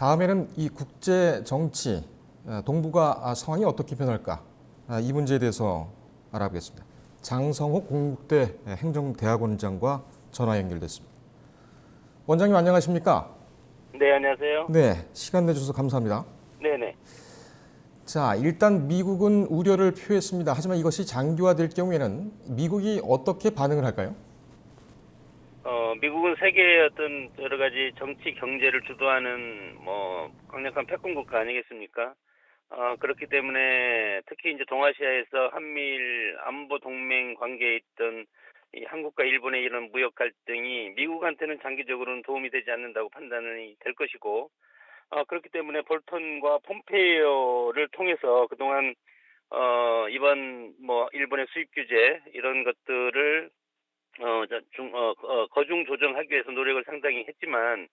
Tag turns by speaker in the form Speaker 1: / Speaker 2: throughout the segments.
Speaker 1: 다음에는 이 국제 정치, 동북아 상황이 어떻게 변할까? 이 문제에 대해서 알아보겠습니다. 장성호 공국대 행정대학원장과 전화 연결됐습니다. 원장님 안녕하십니까?
Speaker 2: 네, 안녕하세요.
Speaker 1: 네, 시간 내주셔서 감사합니다.
Speaker 2: 네네.
Speaker 1: 자, 일단 미국은 우려를 표했습니다. 하지만 이것이 장기화될 경우에는 미국이 어떻게 반응을 할까요?
Speaker 2: 미국은 세계의 어떤 여러 가지 정치, 경제를 주도하는 강력한 패권 국가 아니겠습니까? 그렇기 때문에 특히 이제 동아시아에서 한미일 안보 동맹 관계에 있던 이 한국과 일본의 이런 무역 갈등이 미국한테는 장기적으로는 도움이 되지 않는다고 판단이 될 것이고, 그렇기 때문에 볼턴과 폼페이오를 통해서 그동안 이번 일본의 수입 규제 이런 것들을 거중 조정하기 위해서 노력을 상당히 했지만,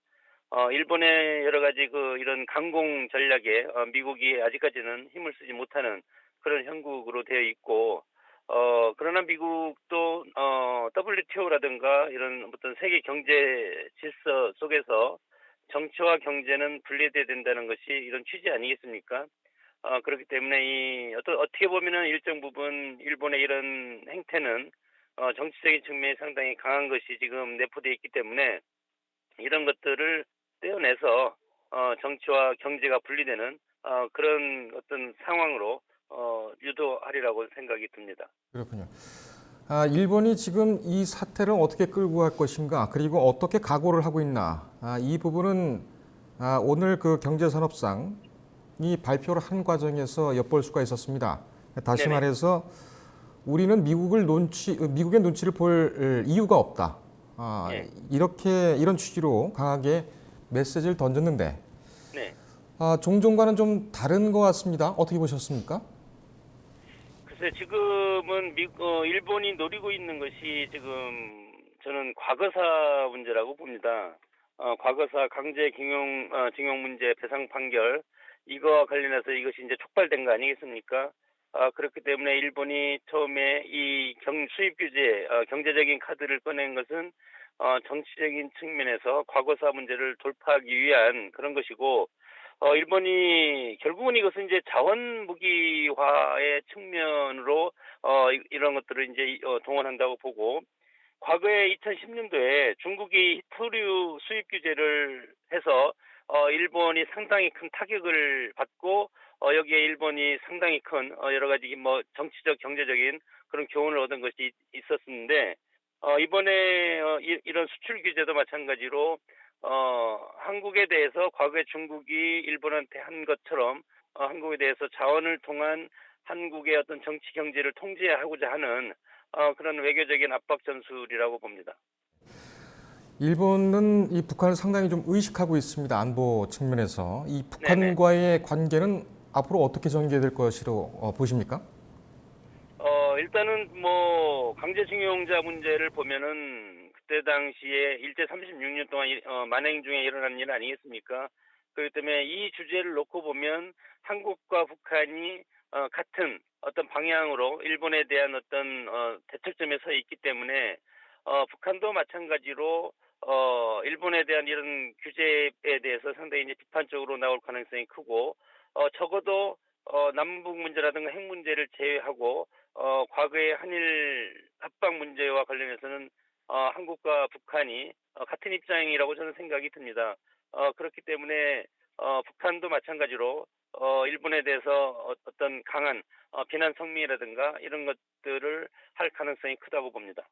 Speaker 2: 일본의 여러 가지 이런 강공 전략에 미국이 아직까지는 힘을 쓰지 못하는 그런 형국으로 되어 있고, 그러나 미국도 WTO라든가 이런 어떤 세계 경제 질서 속에서 정치와 경제는 분리돼야 된다는 것이 이런 취지 아니겠습니까? 그렇기 때문에 어떻게 보면은 일정 부분 일본의 이런 행태는 정치적인 측면이 상당히 강한 것이 지금 내포되어 있기 때문에 이런 것들을 떼어내서 정치와 경제가 분리되는 그런 어떤 상황으로 유도하리라고 생각이 듭니다.
Speaker 1: 그렇군요. 일본이 지금 이 사태를 어떻게 끌고 갈 것인가, 그리고 어떻게 각오를 하고 있나, 이 부분은 오늘 그 경제산업상이 발표를 한 과정에서 엿볼 수가 있었습니다. 다시
Speaker 2: 네네.
Speaker 1: 말해서 우리는 미국의 눈치를 볼 이유가 없다.
Speaker 2: 예.
Speaker 1: 이런 취지로 강하게 메시지를 던졌는데,
Speaker 2: 네.
Speaker 1: 종종과는 좀 다른 것 같습니다. 어떻게 보셨습니까?
Speaker 2: 글쎄 지금은 일본이 노리고 있는 것이 지금 저는 과거사 문제라고 봅니다. 과거사 징용 문제 배상 판결 이거와 관련해서 이것이 이제 촉발된 거 아니겠습니까? 그렇기 때문에 일본이 처음에 이 수입 규제, 경제적인 카드를 꺼낸 것은 정치적인 측면에서 과거사 문제를 돌파하기 위한 그런 것이고, 일본이 결국은 이것은 이제 자원 무기화의 측면으로 이런 것들을 이제 동원한다고 보고, 과거에 2010년도에 중국이 히토류 수입 규제를 해서 일본이 상당히 큰 타격을 받고, 여기에 일본이 상당히 큰 여러 가지 정치적 경제적인 그런 교훈을 얻은 것이 있었는데, 이번에 이런 수출 규제도 마찬가지로 한국에 대해서 과거에 중국이 일본한테 한 것처럼 한국에 대해서 자원을 통한 한국의 어떤 정치 경제를 통제하고자 하는 그런 외교적인 압박 전술이라고 봅니다.
Speaker 1: 일본은 이 북한을 상당히 좀 의식하고 있습니다. 안보 측면에서. 이
Speaker 2: 네네.
Speaker 1: 북한과의 관계는 앞으로 어떻게 전개될 것으로 보십니까?
Speaker 2: 일단은 강제징용자 문제를 보면은 그때 당시에 일제 36년 동안 만행 중에 일어난 일 아니겠습니까? 그렇기 때문에 이 주제를 놓고 보면 한국과 북한이 같은 어떤 방향으로 일본에 대한 어떤 대척점에 서 있기 때문에 북한도 마찬가지로 일본에 대한 이런 규제에 대해서 상당히 이제 비판적으로 나올 가능성이 크고, 적어도 남북 문제라든가 핵 문제를 제외하고 과거의 한일 합방 문제와 관련해서는 한국과 북한이 같은 입장이라고 저는 생각이 듭니다. 그렇기 때문에 북한도 마찬가지로 일본에 대해서 어떤 강한 비난 성명이라든가 이런 것들을 할 가능성이 크다고 봅니다.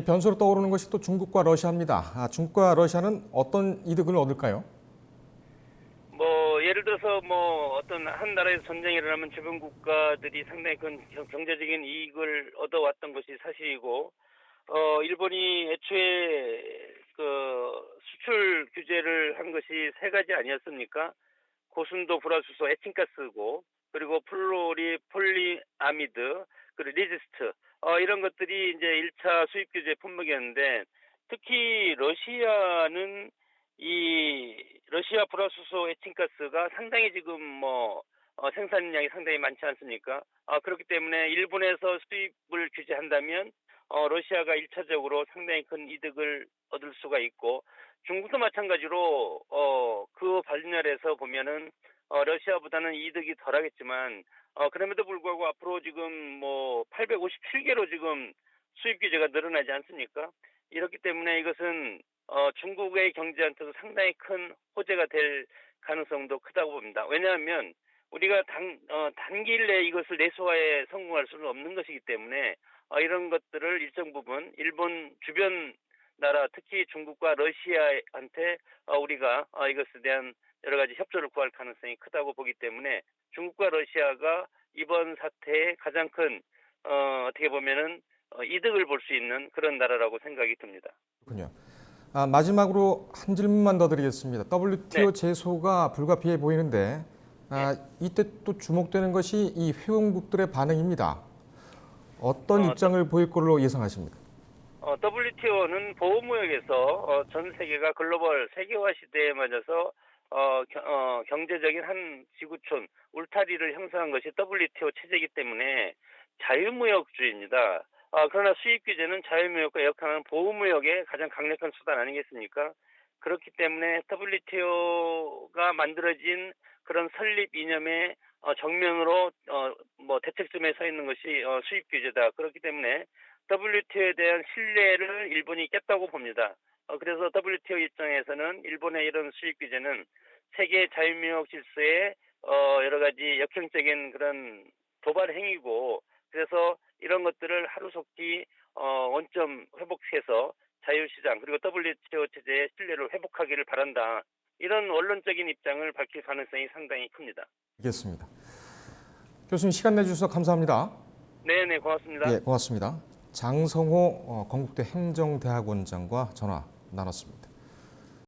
Speaker 1: 변수로 떠오르는 것이 또 중국과 러시아입니다. 중국과 러시아는 어떤 이득을 얻을까요?
Speaker 2: 예를 들어서 어떤 한 나라에서 전쟁이 일어나면 주변 국가들이 상당히 큰 경제적인 이익을 얻어왔던 것이 사실이고, 일본이 애초에 수출 규제를 한 것이 세 가지 아니었습니까? 고순도 불화수소 에칭가스고, 그리고 폴리아미드, 그리고 리지스트, 이런 것들이 이제 1차 수입 규제 품목이었는데, 특히 러시아는 이 러시아 불화수소 에칭가스가 상당히 지금 생산량이 상당히 많지 않습니까? 그렇기 때문에 일본에서 수입을 규제한다면 러시아가 1차적으로 상당히 큰 이득을 얻을 수가 있고, 중국도 마찬가지로 그 전열에서 보면은 러시아보다는 이득이 덜하겠지만 그럼에도 불구하고 앞으로 지금 뭐 857개로 지금 수입 규제가 늘어나지 않습니까? 이렇기 때문에 이것은 중국의 경제한테도 상당히 큰 호재가 될 가능성도 크다고 봅니다. 왜냐하면 우리가 단기일 내에 이것을 내수화에 성공할 수는 없는 것이기 때문에 이런 것들을 일정 부분 일본 주변 나라 특히 중국과 러시아한테 우리가 이것에 대한 여러 가지 협조를 구할 가능성이 크다고 보기 때문에 중국과 러시아가 이번 사태에 가장 큰 어떻게 보면은 이득을 볼 수 있는 그런 나라라고 생각이 듭니다.
Speaker 1: 그렇군요. 마지막으로 한 질문만 더 드리겠습니다.
Speaker 2: 네.
Speaker 1: WTO 제소가 불가피해 보이는데 이때 또 주목되는 것이 이 회원국들의 반응입니다. 어떤 입장을 보일 걸로 예상하십니까?
Speaker 2: WTO는 보호무역에서 전 세계가 글로벌 세계화 시대에 맞아서 경제적인 한 지구촌 울타리를 형성한 것이 WTO 체제이기 때문에 자유무역주의입니다. 그러나 수입 규제는 자유무역과 역행하는 보호무역의 가장 강력한 수단 아니겠습니까? 그렇기 때문에 WTO가 만들어진 그런 설립 이념의 정면으로 뭐 대책점에 서 있는 것이 수입 규제다. 그렇기 때문에 WTO에 대한 신뢰를 일본이 깼다고 봅니다. 그래서 WTO 입장에서는 일본의 이런 수입 규제는 세계 자유무역 질서에 여러 가지 역행적인 그런 도발 행위고 그래서 이런 것들을 하루속히 원점 회복해서 자유시장 그리고 WTO 체제의 신뢰를 회복하기를 바란다. 이런 원론적인 입장을 밝힐 가능성이 상당히 큽니다.
Speaker 1: 알겠습니다. 교수님 시간 내주셔서 감사합니다.
Speaker 2: 네네 고맙습니다.
Speaker 1: 예, 고맙습니다. 장성호 건국대 행정대학원장과 전화 나눴습니다.